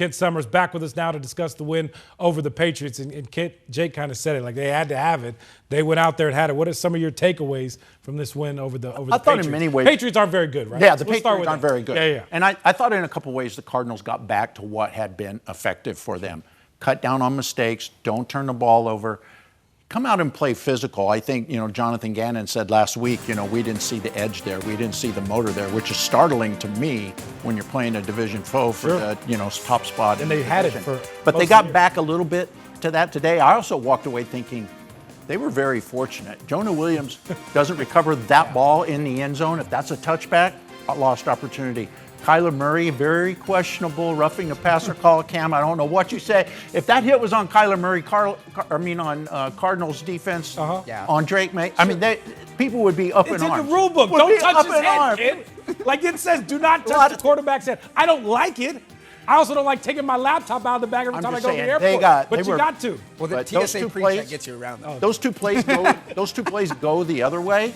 Kent Summers, back with us now to discuss the win over the Patriots. And Jake kind of said it, like they had to have it. They went out there and had it. What are some of your takeaways from this win over the Patriots? I thought in many ways. Patriots aren't very good, right? Yeah, the Patriots aren't very good. Yeah. And I thought in a couple ways the Cardinals got back to what had been effective for them. Cut down on mistakes. Don't turn the ball over. Come out and play physical. I think, Jonathan Gannon said last week, we didn't see the edge there. We didn't see the motor there, which is startling to me when you're playing a division foe for the, top spot. And they had it for But they got back a little bit to that today. I also walked away thinking they were very fortunate. Jonah Williams doesn't recover that ball in the end zone. If that's a touchback, a lost opportunity. Kyler Murray, very questionable roughing the passer call. Cam, I don't know what you say. If that hit was on Kyler Murray, on Cardinals defense, on Drake May, people would be up in arms. It's in the rule book. Don't touch his head, kid. Like it says, do not touch the quarterback's head. I don't like it. I also don't like taking my laptop out of the bag every time I go to the airport. But you got to. Well, the TSA pre-check gets you around that. Those two plays go the other way.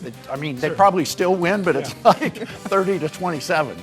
They probably still win, but it's like 30-27,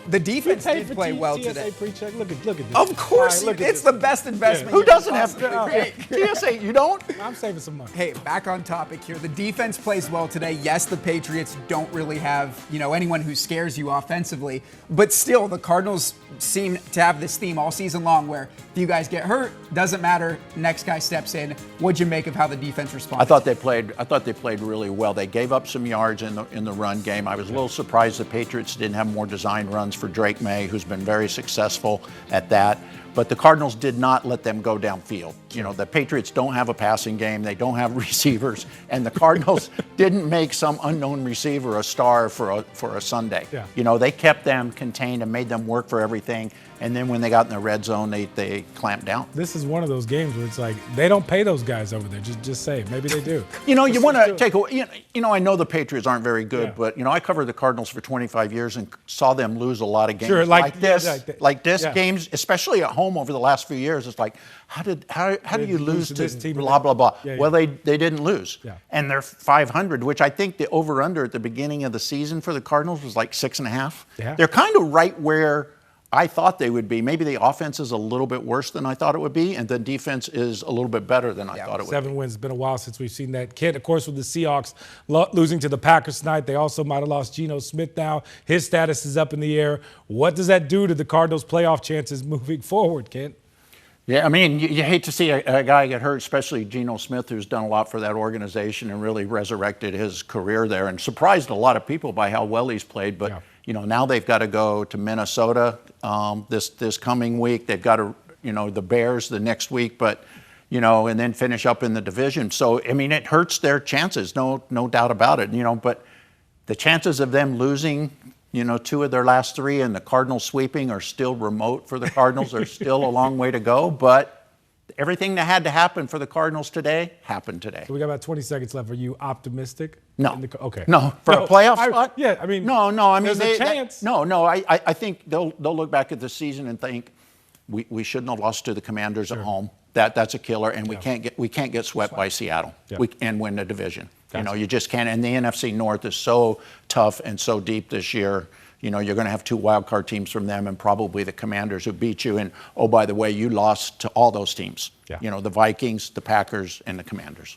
The defense did play well today. Pre-check. Look at this. Of course, it's the best investment. Who doesn't have TSA? You don't? I'm saving some money. Hey, back on topic here. The defense plays well today. Yes, the Patriots don't really have, anyone who scares you offensively, but still, the Cardinals seem to have this theme all season long where if you guys get hurt, doesn't matter, next guy steps in. What'd you make of how the defense responded? I thought they played really well. They gave up some yards in the run game. I was a little surprised the Patriots didn't have more design runs for Drake May, who's been very successful at that. But the Cardinals did not let them go downfield. The Patriots don't have a passing game. They don't have receivers. And the Cardinals didn't make some unknown receiver a star for a Sunday. Yeah. They kept them contained and made them work for everything. And then when they got in the red zone, they clamped down. This is one of those games where it's like they don't pay those guys over there. Just say it. Maybe they do. You want to take away. I know the Patriots aren't very good, but I covered the Cardinals for 25 years and saw them lose a lot of games sure, like this. Yeah. Games, especially at home over the last few years. It's like how do you lose to this team? Blah blah blah. Yeah. Well, they didn't lose, and they're 500, which I think the over/under at the beginning of the season for the Cardinals was like 6.5. Yeah. They're kind of right where I thought they would be. Maybe the offense is a little bit worse than I thought it would be, and the defense is a little bit better than I thought it would be. 7 wins. It's been a while since we've seen that. Kent, of course, with the Seahawks losing to the Packers tonight, they also might have lost Geno Smith now. His status is up in the air. What does that do to the Cardinals' playoff chances moving forward, Kent? Yeah, you hate to see a guy get hurt, especially Geno Smith, who's done a lot for that organization and really resurrected his career there and surprised a lot of people by how well he's played. But, now they've got to go to Minnesota this coming week. They've got to, the Bears the next week, but, and then finish up in the division. So, it hurts their chances, no doubt about it, but the chances of them losing, 2 of their last 3 and the Cardinals sweeping are still remote for the Cardinals. There's still a long way to go, but everything that had to happen for the Cardinals today happened today. So we got about 20 seconds left. Are you optimistic? No. Okay. No, for a playoff spot? No. There's a chance. I think they'll look back at the season and think we shouldn't have lost to the Commanders at home. That's a killer, and we can't get swept by Seattle and win the division. Gotcha. You just can't. And the NFC North is so tough and so deep this year. You're going to have 2 wild card teams from them and probably the Commanders who beat you. And, oh, by the way, you lost to all those teams. The Vikings, the Packers, and the Commanders.